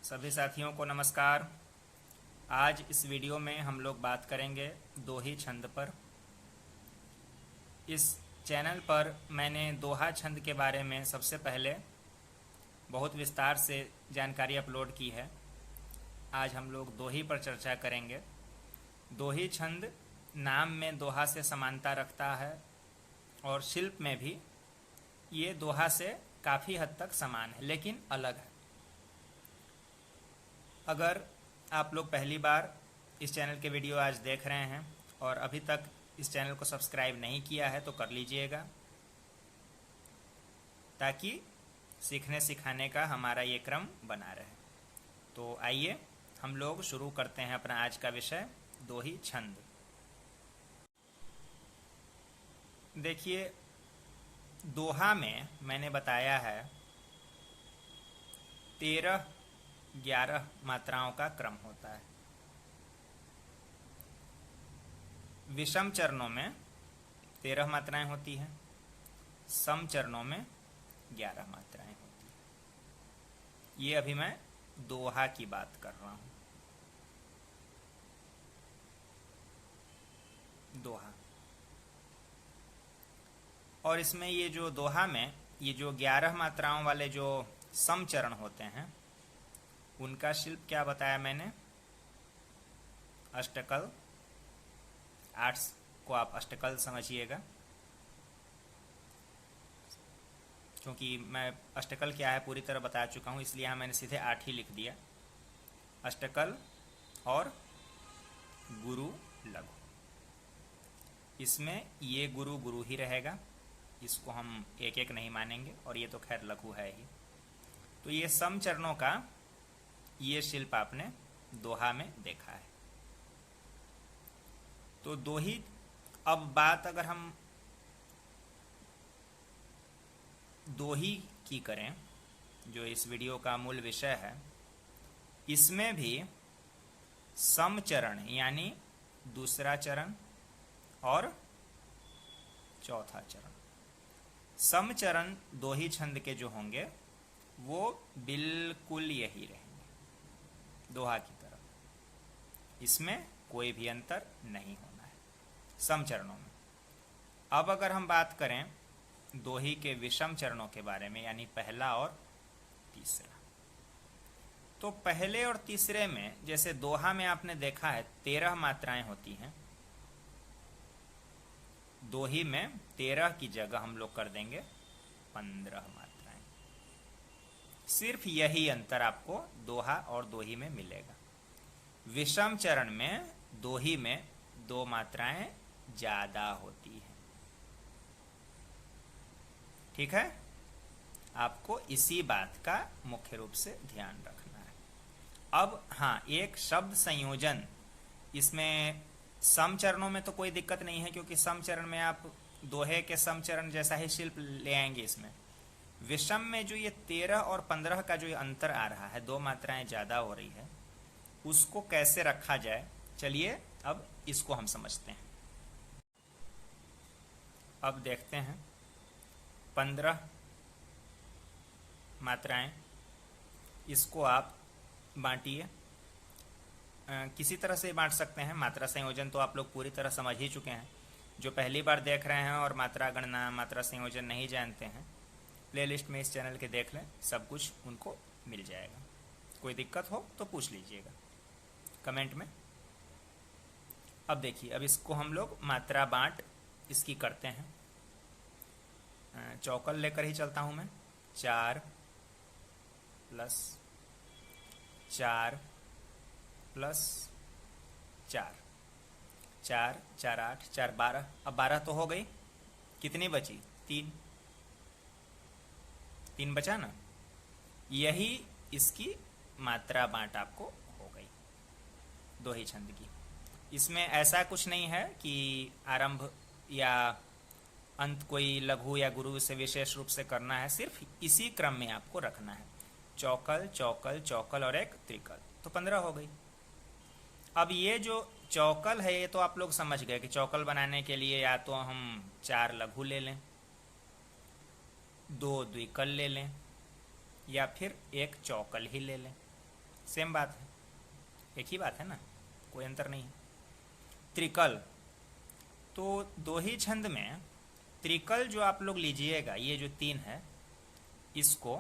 सभी साथियों को नमस्कार। आज इस वीडियो में हम लोग बात करेंगे दोही छंद पर। इस चैनल पर मैंने दोहा छंद के बारे में सबसे पहले बहुत विस्तार से जानकारी अपलोड की है। आज हम लोग दोही पर चर्चा करेंगे। दोही छंद नाम में दोहा से समानता रखता है और शिल्प में भी ये दोहा से काफ़ी हद तक समान है, लेकिन अलग है। अगर आप लोग पहली बार इस चैनल के वीडियो आज देख रहे हैं और अभी तक इस चैनल को सब्सक्राइब नहीं किया है तो कर लीजिएगा, ताकि सीखने सिखाने का हमारा ये क्रम बना रहे। तो आइए हम लोग शुरू करते हैं अपना आज का विषय, दोही छंद। देखिए, दोहा में मैंने बताया है 13-11 मात्राओं का क्रम होता है। विषम चरणों में 13 मात्राएं होती हैं, सम चरणों में 11 मात्राएं होती हैं। ये अभी मैं दोहा की बात कर रहा हूं। दोहा, और इसमें ये जो दोहा में ये जो 11 मात्राओं वाले जो सम चरण होते हैं, उनका शिल्प क्या बताया मैंने? अष्टकल। आर्ट्स को आप अष्टकल समझिएगा, क्योंकि मैं अष्टकल क्या है पूरी तरह बता चुका हूँ, इसलिए यहाँ मैंने सीधे 8 ही लिख दिया। अष्टकल और गुरु लघु। इसमें ये गुरु गुरु ही रहेगा, इसको हम एक एक नहीं मानेंगे, और ये तो खैर लघु है ही। तो ये सम चरणों का ये शिल्प आपने दोहा में देखा है। तो दोही, अब बात अगर हम दोही की करें, जो इस वीडियो का मूल विषय है, इसमें भी सम चरण यानी दूसरा चरण और चौथा चरण। सम चरण दोही छंद के जो होंगे वो बिल्कुल यही रहेंगे दोहा की तरह, इसमें कोई भी अंतर नहीं होना है सम चरणों में। अब अगर हम बात करें दोही के विषम चरणों के बारे में, यानी पहला और तीसरा, तो पहले और तीसरे में जैसे दोहा में आपने देखा है 13 मात्राएं होती हैं, दोही में 13 की जगह हम लोग कर देंगे 15 मात्राएं। सिर्फ यही अंतर आपको दोहा और दोही में मिलेगा। विषम चरण में दोही में 2 मात्राएं ज्यादा होती हैं। ठीक है, आपको इसी बात का मुख्य रूप से ध्यान रखना है। अब हाँ, एक शब्द संयोजन, इसमें सम चरणों में तो कोई दिक्कत नहीं है, क्योंकि सम चरण में आप दोहे के सम चरण जैसा ही शिल्प ले आएंगे। इसमें विषम में जो ये 13 और 15 का जो ये अंतर आ रहा है, 2 मात्राएं ज्यादा हो रही है, उसको कैसे रखा जाए, चलिए अब इसको हम समझते हैं। अब देखते हैं 15 मात्राएं, इसको आप बांटिए। किसी तरह से बांट सकते हैं। मात्रा संयोजन तो आप लोग पूरी तरह समझ ही चुके हैं। जो पहली बार देख रहे हैं और मात्रा गणना, मात्रा संयोजन नहीं जानते हैं, प्लेलिस्ट में इस चैनल के देख लें, सब कुछ उनको मिल जाएगा। कोई दिक्कत हो तो पूछ लीजिएगा कमेंट में। अब देखिए, अब इसको हम लोग मात्रा बांट इसकी करते हैं। चौकल लेकर ही चलता हूं मैं। 4 + 4 + 4, 4 4 8 4 12। अब 12 तो हो गई, कितनी बची? 3 बचा ना। यही इसकी मात्रा बांट आपको हो गई दोही छंद की। इसमें ऐसा कुछ नहीं है कि आरंभ या अंत कोई लघु या गुरु से विशेष रूप से करना है, सिर्फ इसी क्रम में आपको रखना है। चौकल चौकल चौकल और एक त्रिकल, तो 15 हो गई। अब ये जो चौकल है, ये तो आप लोग समझ गए कि चौकल बनाने के लिए या तो हम 4 लघु ले लें, 2 द्विकल ले लें, या फिर एक चौकल ही ले लें। सेम बात है, एक ही बात है ना, कोई अंतर नहीं है। त्रिकल, तो दोही छंद में त्रिकल जो आप लोग लीजिएगा, ये जो 3 है, इसको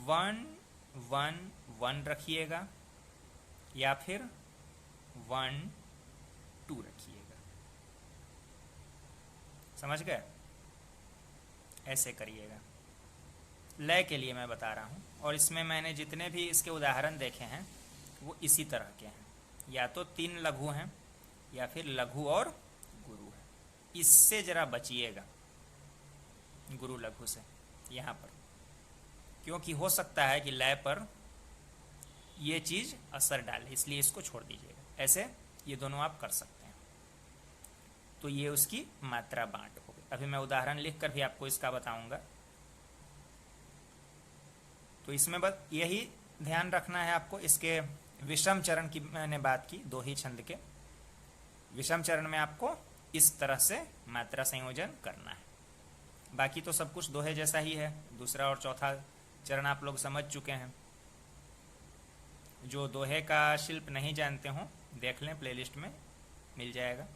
1 1 1 रखिएगा या फिर 1 2 रखिएगा। समझ गए? ऐसे करिएगा। लय के लिए मैं बता रहा हूँ, और इसमें मैंने जितने भी इसके उदाहरण देखे हैं वो इसी तरह के हैं, या तो 3 लघु हैं या फिर लघु और गुरु है। इससे जरा बचिएगा, गुरु लघु से यहाँ पर, क्योंकि हो सकता है कि लय पर ये चीज़ असर डाले, इसलिए इसको छोड़ दीजिएगा। ऐसे ये दोनों आप कर सकते हैं। तो ये उसकी मात्रा बांट हो गई। अभी मैं उदाहरण लिख कर भी आपको इसका बताऊंगा। तो इसमें बस यही ध्यान रखना है आपको। इसके विषम चरण की मैंने बात की, दोही छंद के विषम चरण में आपको इस तरह से मात्रा संयोजन करना है। बाकी तो सब कुछ दोहे जैसा ही है। दूसरा और चौथा चरण आप लोग समझ चुके हैं। जो दोहे का शिल्प नहीं जानते हो देख लें, प्लेलिस्ट में मिल जाएगा।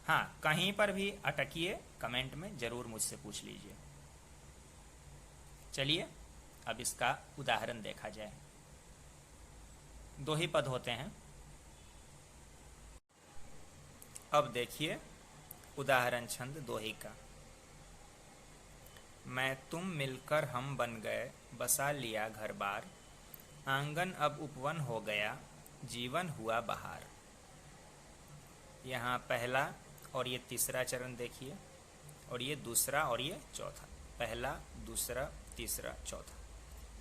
हाँ, कहीं पर भी अटकिए कमेंट में जरूर मुझसे पूछ लीजिए। चलिए अब इसका उदाहरण देखा जाए। दोही पद होते हैं। अब देखिए उदाहरण छंद दोही का। मैं तुम मिलकर हम बन गए, बसा लिया घर बार, आंगन अब उपवन हो गया, जीवन हुआ बहार। यहाँ पहला और ये तीसरा चरण देखिए, और ये दूसरा और ये चौथा। पहला, दूसरा, तीसरा, चौथा,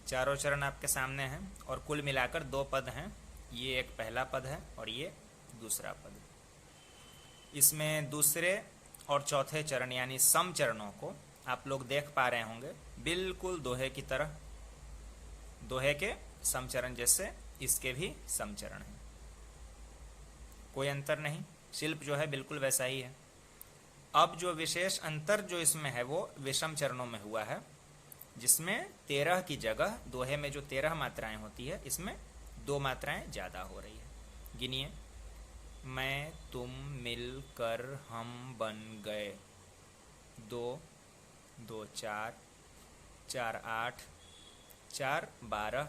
चारों चरण आपके सामने हैं, और कुल मिलाकर 2 पद हैं। ये एक पहला पद है और ये दूसरा पद। इसमें दूसरे और चौथे चरण यानी सम चरणों को आप लोग देख पा रहे होंगे, बिल्कुल दोहे की तरह। दोहे के समचरण जैसे इसके भी समचरण हैं, कोई अंतर नहीं। शिल्प जो है बिल्कुल वैसा ही है। अब जो विशेष अंतर जो इसमें है वो विषम चरणों में हुआ है, जिसमें 13 की जगह दोहे में जो 13 मात्राएं होती है, इसमें 2 मात्राएं ज्यादा हो रही है। गिनिए। मैं तुम मिल कर हम बन गए, 2 2 4 4 8 4 12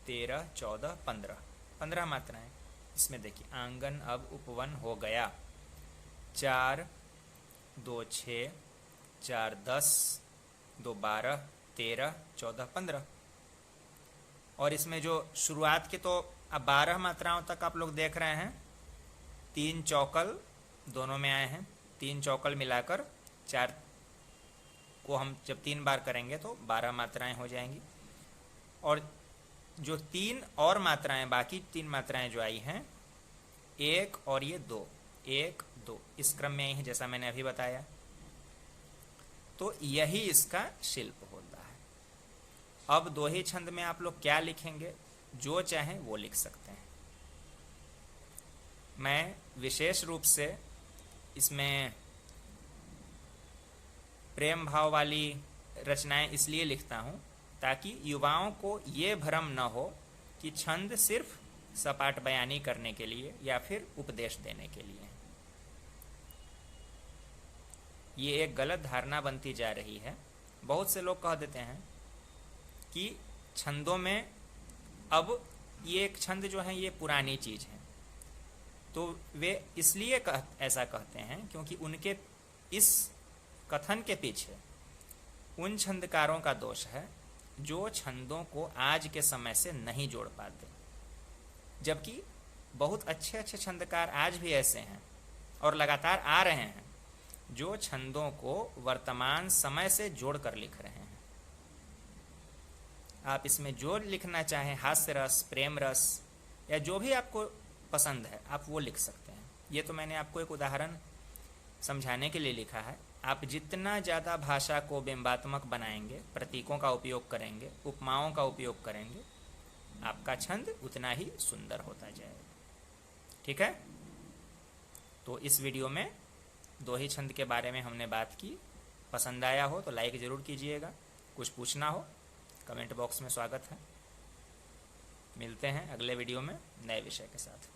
13 14 15 15 मात्राएं। इसमें देखिए आंगन अब उपवन हो गया, 4 2 6 4 10 2 12 13 14 15। और इसमें जो शुरुआत के तो अब 12 मात्राओं तक आप लोग देख रहे हैं। 3 चौकल दोनों में आए हैं। 3 चौकल मिलाकर 4 को हम जब 3 बार करेंगे तो 12 मात्राएं हो जाएंगी। और जो 3 और मात्राएं, बाकी 3 मात्राएं जो आई हैं, 1 और ये 2, 1 2, इस क्रम में ही जैसा मैंने अभी बताया। तो यही इसका शिल्प होता है। अब दोही छंद में आप लोग क्या लिखेंगे, जो चाहें वो लिख सकते हैं। मैं विशेष रूप से इसमें प्रेम भाव वाली रचनाएं इसलिए लिखता हूं ताकि युवाओं को ये भ्रम न हो कि छंद सिर्फ सपाट बयानी करने के लिए या फिर उपदेश देने के लिए। ये एक गलत धारणा बनती जा रही है। बहुत से लोग कह देते हैं कि छंदों में अब ये एक छंद जो है ये पुरानी चीज है। तो वे इसलिए ऐसा कहते हैं क्योंकि उनके इस कथन के पीछे उन छंदकारों का दोष है जो छंदों को आज के समय से नहीं जोड़ पाते, जबकि बहुत अच्छे अच्छे छंदकार आज भी ऐसे हैं और लगातार आ रहे हैं जो छंदों को वर्तमान समय से जोड़कर लिख रहे हैं। आप इसमें जो लिखना चाहें, हास्य रस, प्रेम रस, या जो भी आपको पसंद है आप वो लिख सकते हैं। ये तो मैंने आपको एक उदाहरण समझाने के लिए लिखा है। आप जितना ज़्यादा भाषा को बिंबात्मक बनाएंगे, प्रतीकों का उपयोग करेंगे, उपमाओं का उपयोग करेंगे, आपका छंद उतना ही सुंदर होता जाएगा। ठीक है? तो इस वीडियो में दोही छंद के बारे में हमने बात की। पसंद आया हो तो लाइक ज़रूर कीजिएगा। कुछ पूछना हो कमेंट बॉक्स में स्वागत है। मिलते हैं अगले वीडियो में नए विषय के साथ।